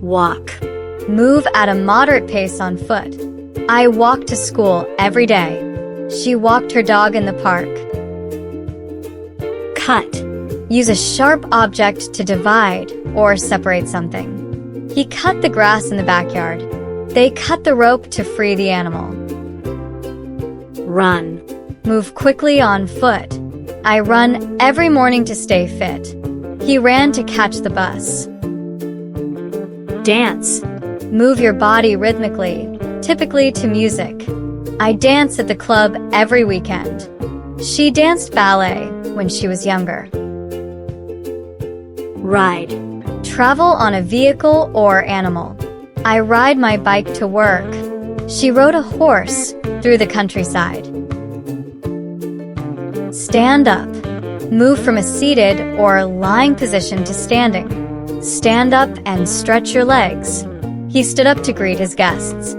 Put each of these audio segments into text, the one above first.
Walk. Move at a moderate pace on foot. I walk to school every day. She walked her dog in the park. Cut. Use a sharp object to divide or separate something. He cut the grass in the backyard. They cut the rope to free the animal. Run. Move quickly on foot. I run every morning to stay fit. He ran to catch the bus. Dance. Move your body rhythmically, typically to music. I dance at the club every weekend. She danced ballet when she was younger. Ride. Travel on a vehicle or animal. I ride my bike to work. She rode a horse through the countryside. Stand up. Move from a seated or lying position to standing. Stand up and stretch your legs. He stood up to greet his guests.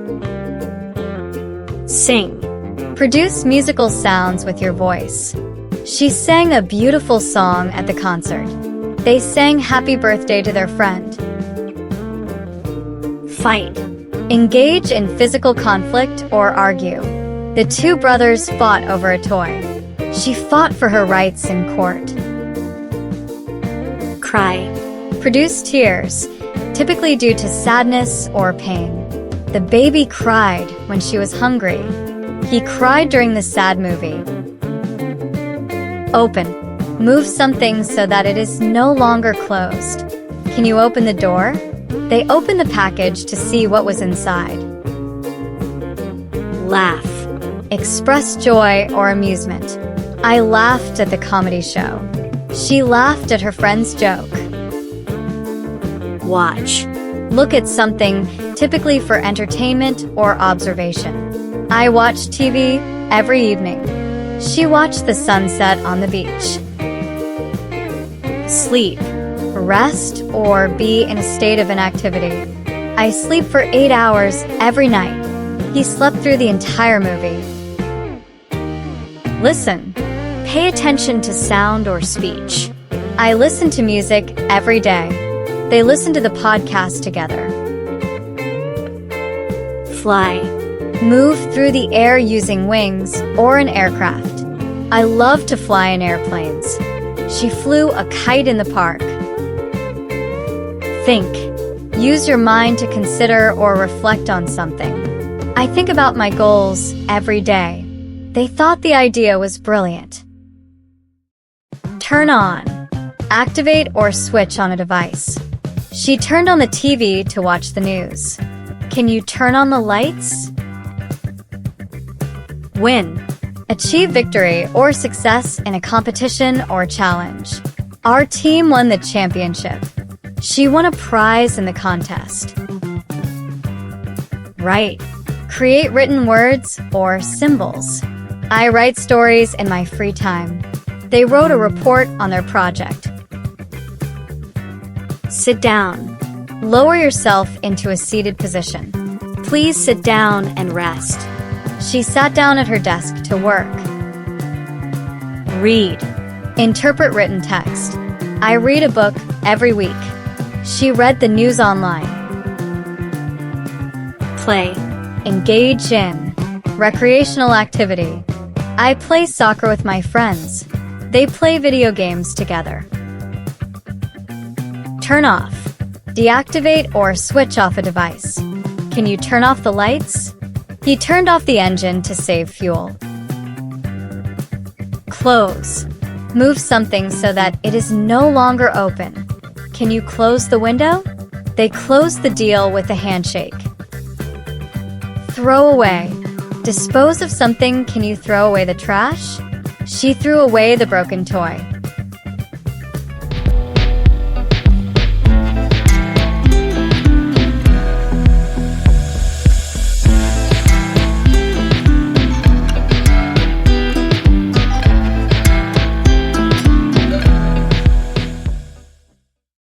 Sing. Produce musical sounds with your voice. She sang a beautiful song at the concert. They sang happy birthday to their friend. Fight. Engage in physical conflict or argue. The two brothers fought over a toy. She fought for her rights in court. Cry. Produce tears, typically due to sadness or pain. The baby cried when she was hungry. He cried during the sad movie. Open. Move something so that it is no longer closed. Can you open the door? They opened the package to see what was inside. Laugh. Express joy or amusement. I laughed at the comedy show. She laughed at her friend's joke. Watch. Look at something, typically for entertainment or observation. I watch TV every evening. She watched the sunset on the beach. Sleep. Rest or be in a state of inactivity. I sleep for 8 hours every night. He slept through the entire movie. Listen. Pay attention to sound or speech. I listen to music every day. They listen to the podcast together. Fly. Move through the air using wings or an aircraft. I love to fly in airplanes. She flew a kite in the park. Think. Use your mind to consider or reflect on something. I think about my goals every day. They thought the idea was brilliant. Turn on. Activate or switch on a device. She turned on the TV to watch the news. Can you turn on the lights? Win. Achieve victory or success in a competition or challenge. Our team won the championship. She won a prize in the contest. Write. Create written words or symbols. I write stories in my free time. They wrote a report on their project. Sit down. Lower yourself into a seated position. Please sit down and rest. She sat down at her desk to work. Read. Interpret written text. I read a book every week. She read the news online. Play. Engage in recreational activity. I play soccer with my friends. They play video games together. Turn off. Deactivate or switch off a device. Can you turn off the lights? He turned off the engine to save fuel. Close. Move something so that it is no longer open. Can you close the window? They closed the deal with a handshake. Throw away. Dispose of something. Can you throw away the trash? She threw away the broken toy.